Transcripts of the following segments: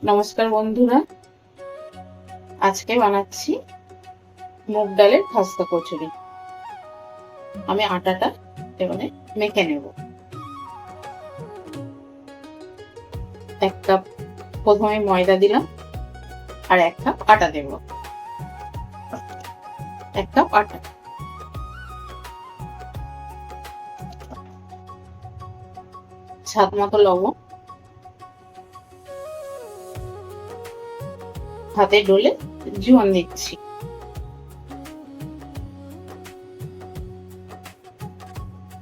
নমস্কার বন্ধুরা, আজকে বানাচ্ছি মুগ ডালের খাস্তা কচুরি। আমি আটাটা এবারে মেখে নেব। 1 কাপ প্রথমে ময়দা দিলাম আর 1 কাপ আটা দেব। 1 কাপ আটা, স্বাদ মতো লবণ, হাতে ডলে জোয়ান দিচ্ছি,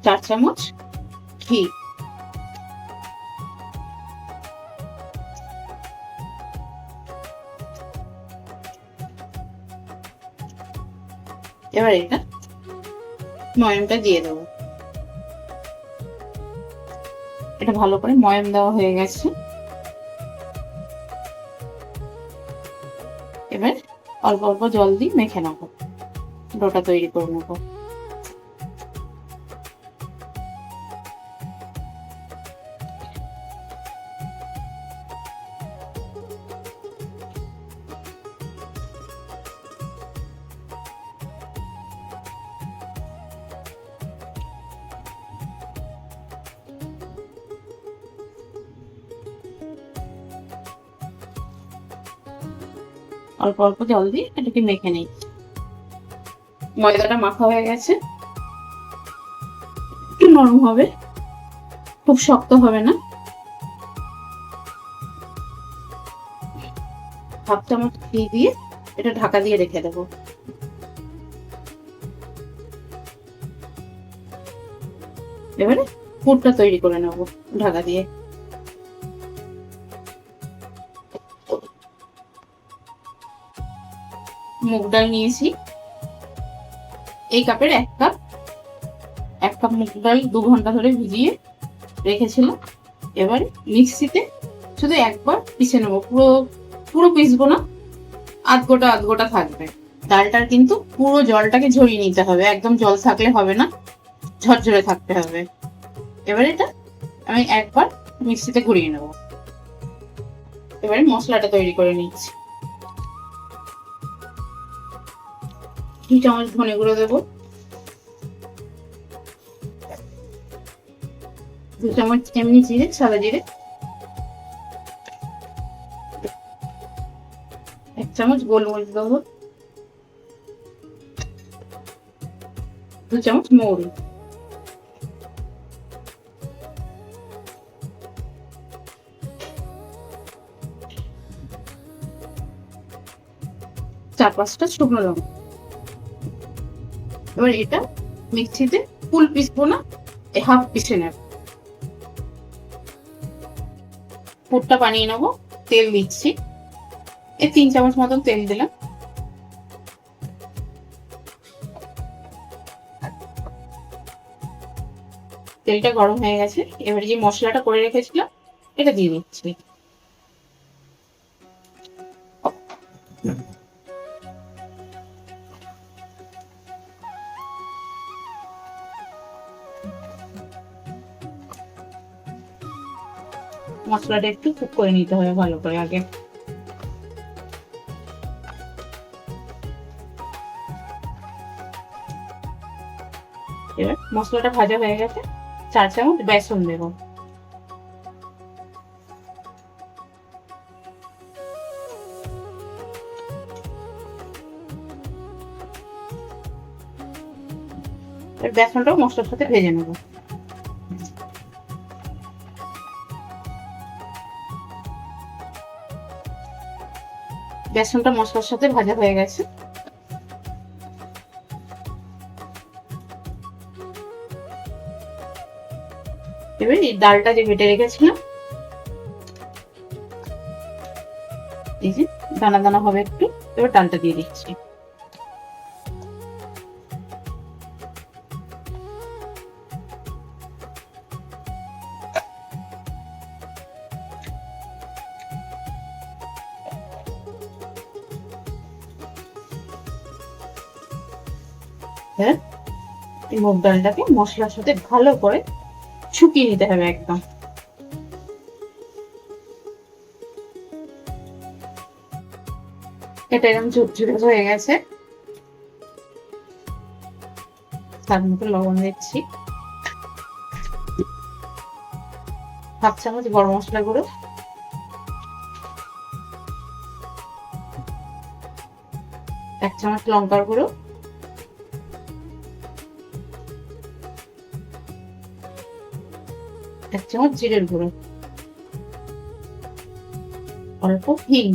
4 চামচ ঘি, এবার এটা ময়ামটা দিয়ে দেবো। এটা ভালো করে ময়াম দেওয়া হয়ে গেছে। এবার অল্প অল্প জল দিয়ে মেখে নেবো, ডোটা তৈরি করে নেবো। অল্প অল্প জল দিয়ে এটাকে মেখে নিই। ময়দাটা মাখা হয়ে গেছে, একটু নরম হবে, খুব শক্ত হবে না। 1/2 চামচ ঘি দিয়ে এটা ঢাকা দিয়ে রেখে দেবো। এবারে পুরটা তৈরি করে নেবো ঢাকা দিয়ে। মুগ ডাল নিয়েছি, এই কাপের 1 কাপ মুগ ডাল 2 ঘন্টা ধরে ভিজিয়ে রেখেছিলাম। এবার মিক্সিতে শুধু একবার পিষে নেবো, পুরো পিষবো না, আধ গোটা থাকবে। ডালটার কিন্তু পুরো জলটাকে ঝরিয়ে নিতে হবে, একদম জল থাকলে হবে না, ঝরঝরে থাকতে হবে। এবার এটা আমি একবার মিক্সিতে ঘুরিয়ে নেবো। এবারে মশলাটা তৈরি করে নিচ্ছি। 2 চামচ ধনে গুঁড়ো দেবো, 2 চামচ এমনি জিরে, সাদা জিরে, 1 চামচ গোলমরিচ দেবো, 2 চামচ মৌরি, 4-5টা শুকনো লঙ্কা। এবার এটা মিক্সিতে ফুল পিসবো না, হাফ পিসে নেব। পুরটা বানিয়ে নেবো। তেল দিচ্ছি, 3 চামচ মতন তেল দিলাম। তেলটা গরম হয়ে গেছে, এবারে যে মশলাটা করে রেখেছিলাম এটা দিয়ে দিচ্ছি। মশলাটা একটু কুক করে নিতে হবে ভালো করে আগে। এবার মশলাটা ভাজা হয়ে গেছে, 4 চামচ বেসন দেব। বেসনটাও মশলার সাথে ভেজে নেব। বেসনটা মশলার সাথে ভাজা হয়ে গেছে। এবার এই ডালটা যে বেটে রেখেছিলাম, এই যে দানা দানা হবে একটু, এবার ডালটা দিয়ে দিচ্ছি। হ্যাঁ, এই মুগ ডালটাকে মশলার সাথে ভালো করে শুকিয়ে নিতে হবে একদম। এটা এরকম ঝুরঝুরে হয়ে গেছে। তার মধ্যে লবণ দিচ্ছি, 1/2 চামচ গরম মশলা গুঁড়ো, 1 চামচ লঙ্কার গুঁড়ো, 1 চামচ জিরের গুঁড়ো, অল্প হিং,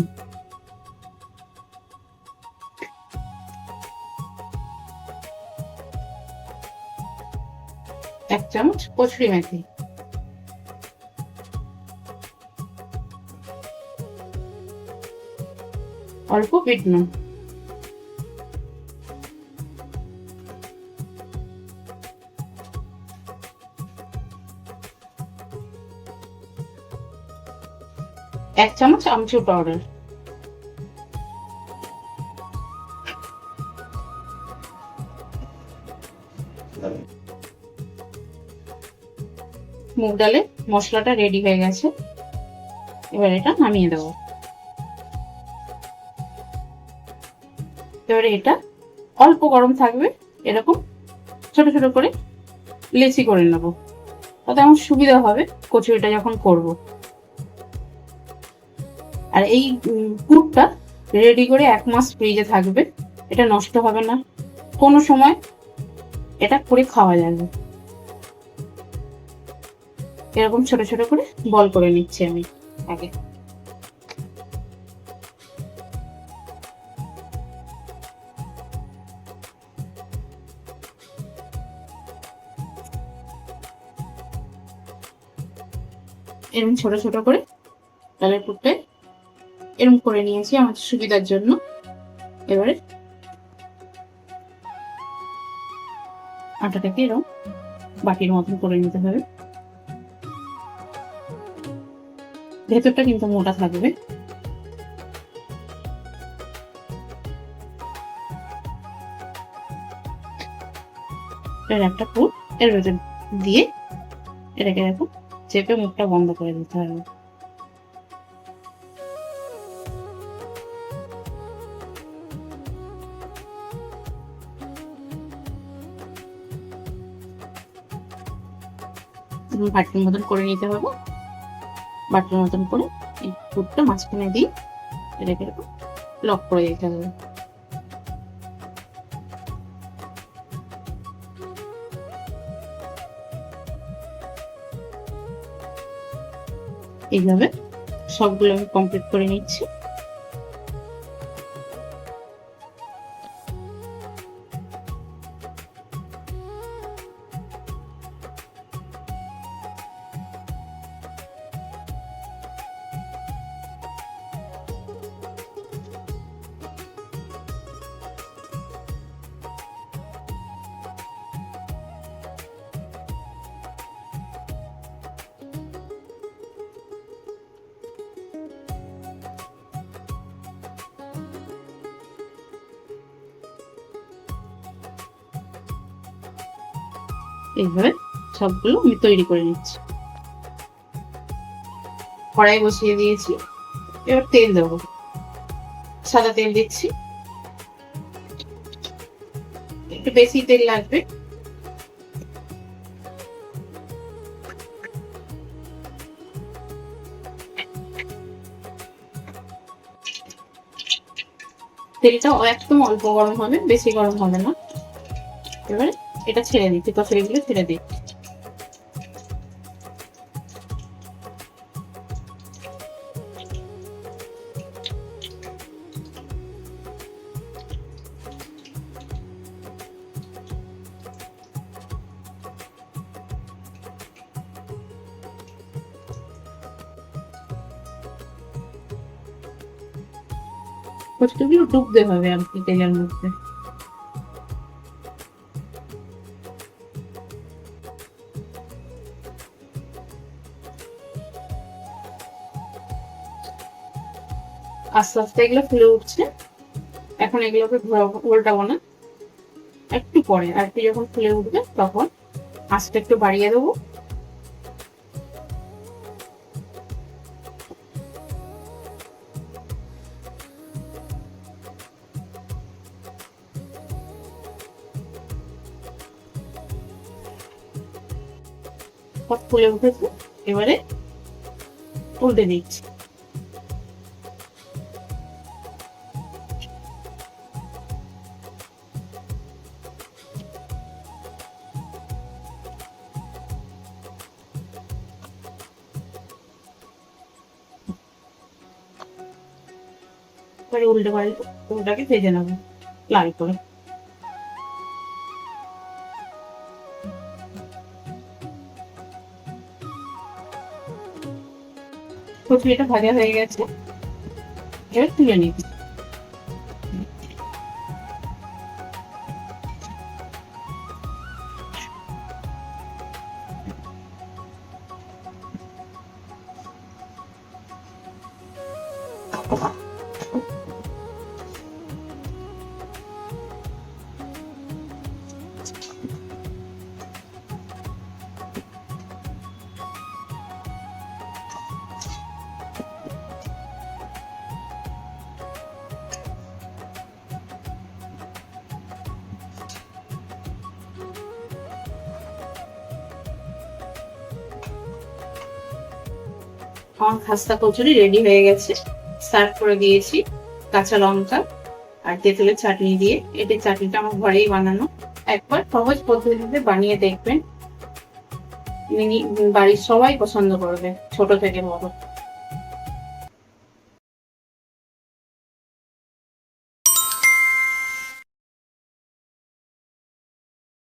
1 চামচ কসুরি মেথি, অল্প বিট নুন, এক চামচ আমচুর পাউডার, মুগ ডালের মশলাটা রেডি হয়ে গেছে। এবার এটা নামিয়ে দেবো। এবারে এটা অল্প গরম থাকবে, এরকম ছোট ছোট করে লেচি করে নেবো, তাতে আমার সুবিধা হবে কচুরিটা যখন করব। আর এই পুরটা রেডি করে 1 মাস ফ্রিজে থাকবে, এটা নষ্ট হবে না, কোনো সময় এটা করে খাওয়া যাবে। এরকম ছোট ছোট করে বল করে নিচ্ছি আমি আগে। এরকম ছোট ছোট করে ডালের পুরটা এরকম করে নিয়েছি আমার সুবিধার জন্য। এবারে আটাটাকে এরকম বাটির মতন করে নিতে হবে, ভেতরটা কিন্তু মোটা থাকবে। এর একটা পুর এর ভেতর দিয়ে এটাকে এরকম চেপে মুখটা বন্ধ করে দিতে হবে। বাটির মতন করে নিতে হবে, বাটির মতন করে এই পুরটা মাঝখানে দিয়ে এটাকে এরকম লক করে দিতে হবে। এইভাবে সবগুলো আমি কমপ্লিট করে নিচ্ছি। এইভাবে সবগুলো আমি তৈরি করে নিচ্ছি। কড়াই বসিয়ে দিয়েছি, এবার তেল দেবো, সাদা তেল দিচ্ছি, একটু বেশি তেল লাগবে। তেলটা একদম অল্প গরম হবে, বেশি গরম হবে না। এবারে এটা ছেড়ে দিচ্ছি, কচুরিগুলো ছেড়ে দিই। কচুরিগুলো ডুবতে হবে আর কি তেলের মধ্যে। আস্তে আস্তে এগুলো ফুলে উঠছে, এখন এগুলোকে উল্টাবো না, একটু পরে আর একটু যখন ফুলে উঠবে তখন আঁচটা একটু বাড়িয়ে দেবো। পট ফুলে উঠেছে। এবারে উল্টে দিচ্ছি। এবারে উল্টে পাল্টে ওটাকে ভেজে নেবো লাল করে। কচুরিটা ভাজা হয়ে গেছে, এবার তুলে নিচ্ছি। আমার খাস্তা কচুরি রেডি হয়ে গেছে। সার্ভ করে দিয়েছি কাঁচা লঙ্কা আর তেঁতুলের চাটনি দিয়ে। এটি চাটনিটা আমার ঘরেই বানানো। একবার সহজ পদ্ধতিতে বানিয়ে দেখবেন, বাড়ির সবাই পছন্দ করবে, ছোট থেকে বড়।